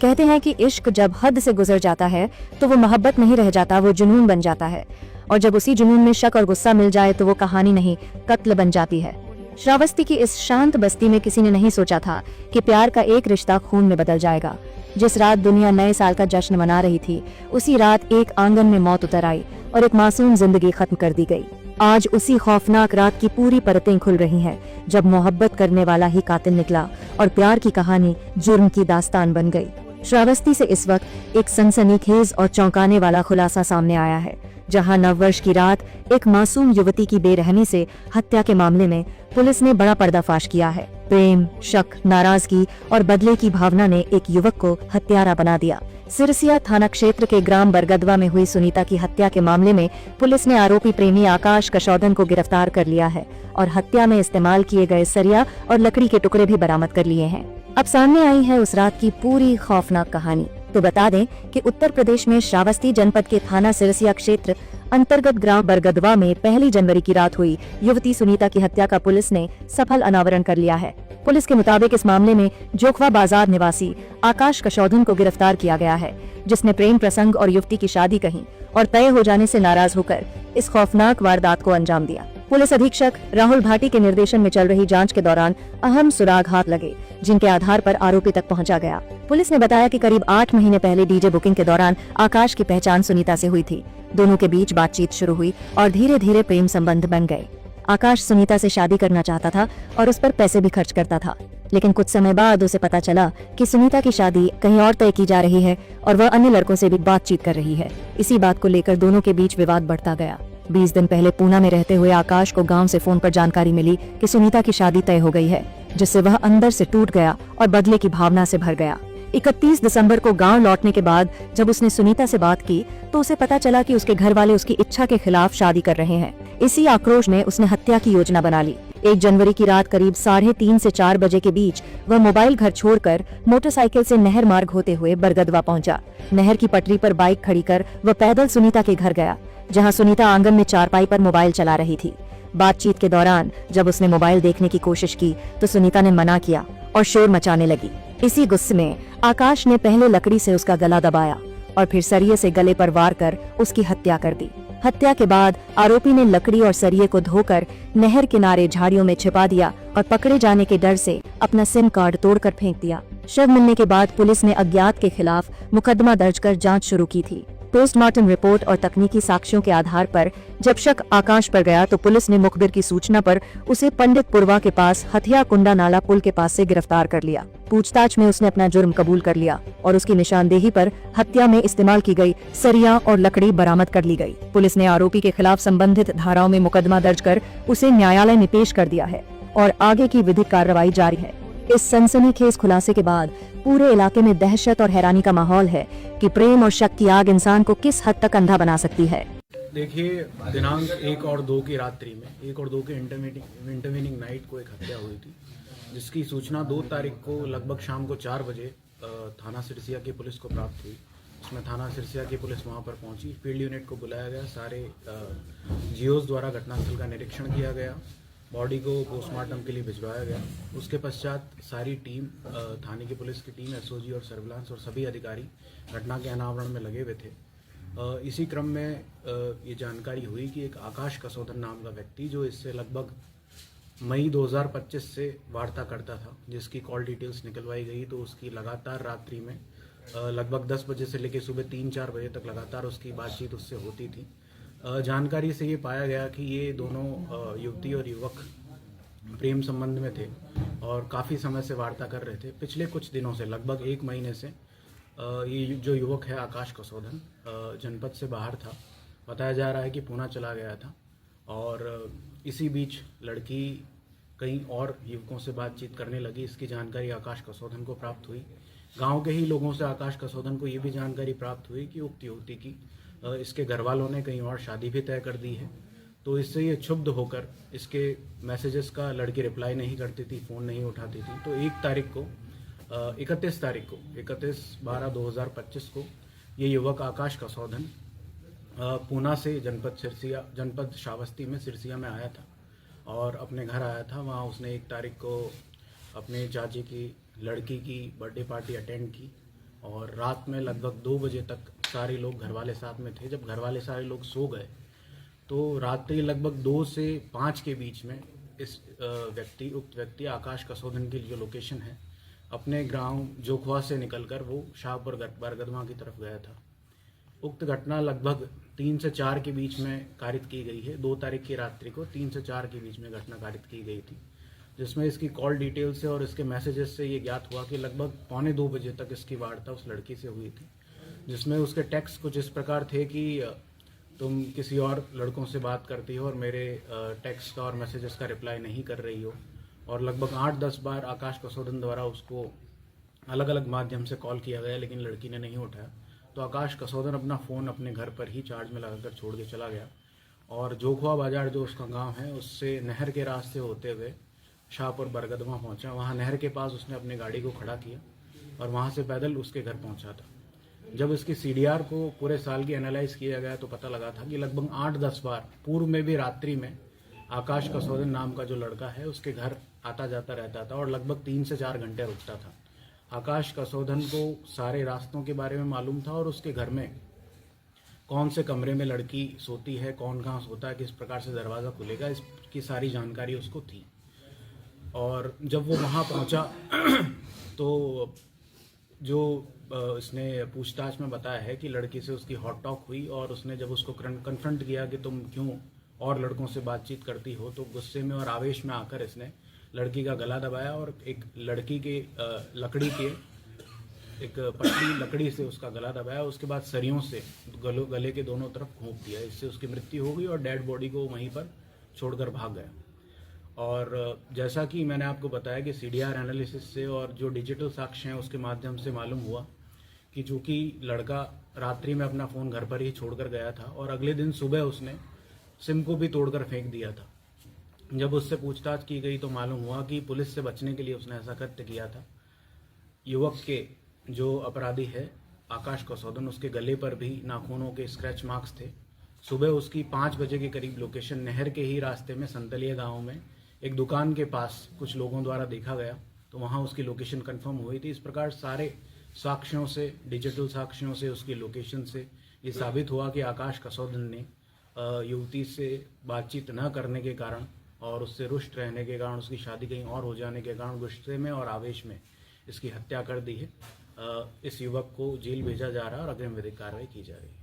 कहते हैं कि इश्क जब हद से गुजर जाता है तो वो मोहब्बत नहीं रह जाता, वो जुनून बन जाता है। और जब उसी जुनून में शक और गुस्सा मिल जाए तो वो कहानी नहीं, कत्ल बन जाती है। श्रावस्ती की इस शांत बस्ती में किसी ने नहीं सोचा था कि प्यार का एक रिश्ता खून में बदल जाएगा। जिस रात दुनिया नए साल का जश्न मना रही थी, उसी रात एक आंगन में मौत उतर आई और एक मासूम जिंदगी खत्म कर दी गई। आज उसी खौफनाक रात की पूरी परतें खुल रही हैं, जब मोहब्बत करने वाला ही कातिल निकला और प्यार की कहानी जुर्म की दास्तान बन गई। श्रावस्ती से इस वक्त एक सनसनीखेज और चौंकाने वाला खुलासा सामने आया है, जहां नववर्ष की रात एक मासूम युवती की बेरहमी से हत्या के मामले में पुलिस ने बड़ा पर्दाफाश किया है। प्रेम, शक, नाराजगी और बदले की भावना ने एक युवक को हत्यारा बना दिया। सिरसिया थाना क्षेत्र के ग्राम बरगदवा में हुई सुनीता की हत्या के मामले में पुलिस ने आरोपी प्रेमी आकाश कशौदन को गिरफ्तार कर लिया है और हत्या में इस्तेमाल किए गए सरिया और लकड़ी के टुकड़े भी बरामद कर लिए हैं। अब सामने आई है उस रात की पूरी खौफनाक कहानी। तो बता दें कि उत्तर प्रदेश में श्रावस्ती जनपद के थाना सिरसिया क्षेत्र अंतर्गत ग्राम बरगदवा में 1 जनवरी की रात हुई युवती सुनीता की हत्या का पुलिस ने सफल अनावरण कर लिया है। पुलिस के मुताबिक इस मामले में जोखवा बाजार निवासी आकाश कशौदन को गिरफ्तार किया गया है, जिसने प्रेम प्रसंग और युवती की शादी कही और तय हो जाने से नाराज होकर इस खौफनाक वारदात को अंजाम दिया। पुलिस अधीक्षक राहुल भाटी के निर्देशन में चल रही जांच के दौरान अहम सुराग हाथ लगे, जिनके आधार पर आरोपी तक पहुंचा गया। पुलिस ने बताया कि करीब 8 महीने पहले डीजे बुकिंग के दौरान आकाश की पहचान सुनीता से हुई थी। दोनों के बीच बातचीत शुरू हुई और धीरे धीरे प्रेम संबंध बन गए। आकाश सुनीता से शादी करना चाहता था और उस पर पैसे भी खर्च करता था, लेकिन कुछ समय बाद उसे पता चला कि सुनीता की शादी कहीं और तय की जा रही है और वह अन्य लड़कों से भी बातचीत कर रही है। इसी बात को लेकर दोनों के बीच विवाद बढ़ता गया। 20 दिन पहले पूना में रहते हुए आकाश को गांव से फोन पर जानकारी मिली कि सुनीता की शादी तय हो गई है, जिससे वह अंदर से टूट गया और बदले की भावना से भर गया। 31 दिसंबर को गांव लौटने के बाद जब उसने सुनीता से बात की तो उसे पता चला कि उसके घर वाले उसकी इच्छा के खिलाफ शादी कर रहे हैं। इसी आक्रोश में उसने हत्या की योजना बना ली। 1 जनवरी की रात करीब 3:30 से 4 बजे के बीच वह मोबाइल घर छोड़कर मोटरसाइकिल से नहर मार्ग होते हुए बरगदवा पहुंचा। नहर की पटरी पर बाइक खड़ी कर वह पैदल सुनीता के घर गया, जहां सुनीता आंगन में चारपाई पर मोबाइल चला रही थी। बातचीत के दौरान जब उसने मोबाइल देखने की कोशिश की तो सुनीता ने मना किया और शोर मचाने लगी। इसी गुस्से में आकाश ने पहले लकड़ी से उसका गला दबाया और फिर सरिये से गले पर वार कर उसकी हत्या कर दी। हत्या के बाद आरोपी ने लकड़ी और सरिये को धोकर नहर किनारे झाड़ियों में छिपा दिया और पकड़े जाने के डर से अपना सिम कार्ड तोड़कर फेंक दिया। शव मिलने के बाद पुलिस ने अज्ञात के खिलाफ मुकदमा दर्ज कर जांच शुरू की थी। पोस्टमार्टम रिपोर्ट और तकनीकी साक्ष्यों के आधार पर जब शक आकाश पर गया तो पुलिस ने मुखबिर की सूचना पर उसे पंडितपुरवा के पास हथिया कुंडा नाला पुल के पास से गिरफ्तार कर लिया। पूछताछ में उसने अपना जुर्म कबूल कर लिया और उसकी निशानदेही पर हत्या में इस्तेमाल की गई सरिया और लकड़ी बरामद कर ली गई। पुलिस ने आरोपी के खिलाफ संबंधित धाराओं में मुकदमा दर्ज कर उसे न्यायालय में पेश कर दिया है और आगे की विधिक कार्रवाई जारी है। इस सनसनीखेज खुलासे के बाद पूरे इलाके में दहशत और हैरानी का माहौल है कि प्रेम और शक की आग इंसान को किस हद तक अंधा बना सकती है। देखिए, दिनांक 1 और 2 की रात्रि में 1 और 2 के इंटरवीनिंग नाइट को एक हत्या हुई थी, जिसकी सूचना 2 तारीख को लगभग शाम को 4 बजे थाना सिरसिया की पुलिस को प्राप्त हुई। उसमें थाना सिरसिया की पुलिस वहां पर पहुंची, फील्ड यूनिट को बुलाया गया, सारे जीओस द्वारा घटनास्थल का निरीक्षण किया गया, बॉडी को पोस्टमार्टम के लिए भिजवाया गया। उसके पश्चात सारी टीम, थाने की पुलिस की टीम, एसओजी और सर्विलांस और सभी अधिकारी घटना के अनावरण में लगे हुए थे। इसी क्रम में ये जानकारी हुई कि एक आकाश कसौदन नाम का व्यक्ति, जो इससे लगभग मई 2025 से वार्ता करता था, जिसकी कॉल डिटेल्स निकलवाई गई, तो उसकी लगातार रात्रि में लगभग 10 बजे से लेकर सुबह 3-4 बजे तक लगातार उसकी बातचीत उससे होती थी। जानकारी से ये पाया गया कि ये दोनों युवती और युवक प्रेम संबंध में थे और काफ़ी समय से वार्ता कर रहे थे। पिछले कुछ दिनों से, लगभग 1 महीने से, ये जो युवक है आकाश कसौदन जनपद से बाहर था। बताया जा रहा है कि पूना चला गया था और इसी बीच लड़की कई और युवकों से बातचीत करने लगी। इसकी जानकारी आकाश कसौदन को प्राप्त हुई। गांव के ही लोगों से आकाश कसौदन को ये भी जानकारी प्राप्त हुई कि उक्त युवती की इसके घर वालों ने कहीं और शादी भी तय कर दी है। तो इससे ये क्षुब्ध होकर इसके मैसेजेस का लड़की रिप्लाई नहीं करती थी, फ़ोन नहीं उठाती थी। तो 31 तारीख को 31/12/2025 को ये युवक आकाश कसौदन पूना से जनपद श्रावस्ती में सिरसिया में आया था और अपने घर आया था। वहाँ उसने 1 तारीख को अपने चाची की लड़की की बर्थडे पार्टी अटेंड की और रात में लगभग 2 बजे तक सारे लोग घरवाले साथ में थे। जब घरवाले सारे लोग सो गए तो रात्रि लगभग 2 से 5 के बीच में इस उक्त व्यक्ति आकाश कसोदन की जो लोकेशन है, अपने गांव जोखवा से निकलकर वो शाहपुर बरगदवा की तरफ गया था। उक्त घटना लगभग 3 से 4 के बीच में कारित की गई है। 2 तारीख की रात्रि को 3 से 4 के बीच में घटना कारित की गई थी, जिसमें इसकी कॉल डिटेल से और इसके मैसेजेस से ये ज्ञात हुआ कि लगभग 1:45 बजे तक इसकी वार्ता उस लड़की से हुई थी, जिसमें उसके टेक्स्ट कुछ इस प्रकार थे कि तुम किसी और लड़कों से बात करती हो और मेरे टेक्स्ट का और मैसेजेस का रिप्लाई नहीं कर रही हो। और लगभग 8-10 बार आकाश कसोदन द्वारा उसको अलग अलग माध्यम से कॉल किया गया, लेकिन लड़की ने नहीं उठाया। तो आकाश कसोदन अपना फ़ोन अपने घर पर ही चार्ज में लगाकर छोड़ के चला गया और जोखवा बाजार जो उसका गांव है उससे नहर के रास्ते होते हुए शाहपुर बरगदवा पहुंचा। वहां नहर के पास उसने अपनी गाड़ी को खड़ा किया और वहां से पैदल उसके घर पहुंचा था। जब इसकी CDR को पूरे साल की एनालाइज किया गया तो पता लगा था कि लगभग 8-10 बार पूर्व में भी रात्रि में आकाश कसोदन नाम का जो लड़का है उसके घर आता जाता रहता था और लगभग 3 से 4 घंटे रुकता था। आकाश कसोदन को सारे रास्तों के बारे में मालूम था और उसके घर में कौन से कमरे में लड़की सोती है, कौन कहाँ सोता है, किस प्रकार से दरवाज़ा खुलेगा, इसकी सारी जानकारी उसको थी। और जब वो वहाँ पहुँचा तो जो इसने पूछताछ में बताया है कि लड़की से उसकी हॉट टॉक हुई और उसने जब उसको कन्फ्रंट किया कि तुम क्यों और लड़कों से बातचीत करती हो, तो गुस्से में और आवेश में आकर इसने लड़की का गला दबाया और एक लड़की के लकड़ी के एक पतली लकड़ी से उसका गला दबाया। उसके बाद सरियों से गले के दोनों तरफ घोंप दिया। इससे उसकी मृत्यु हो गई और डेड बॉडी को वहीं पर छोड़कर भाग गया। और जैसा कि मैंने आपको बताया कि CDR एनालिसिस से और जो डिजिटल साक्ष्य हैं उसके माध्यम से मालूम हुआ कि चूँकि लड़का रात्रि में अपना फ़ोन घर पर ही छोड़कर गया था और अगले दिन सुबह उसने सिम को भी तोड़कर फेंक दिया था। जब उससे पूछताछ की गई तो मालूम हुआ कि पुलिस से बचने के लिए उसने ऐसा कृत्य किया था। युवक के जो अपराधी है आकाश कसोदन, उसके गले पर भी नाखूनों के स्क्रैच मार्क्स थे। सुबह उसकी 5 बजे के करीब लोकेशन नहर के ही रास्ते में संतलिया गांव में एक दुकान के पास कुछ लोगों द्वारा देखा गया, तो वहां उसकी लोकेशन कंफर्म हुई थी। इस प्रकार सारे साक्ष्यों से, डिजिटल साक्ष्यों से, उसकी लोकेशन से ये साबित हुआ कि आकाश कसोदन ने युवती से बातचीत न करने के कारण और उससे रुष्ट रहने के कारण, उसकी शादी कहीं और हो जाने के कारण गुस्से में और आवेश में इसकी हत्या कर दी है। इस युवक को जेल भेजा जा रहा है और अग्रिम विधिक कार्रवाई की जा रही है।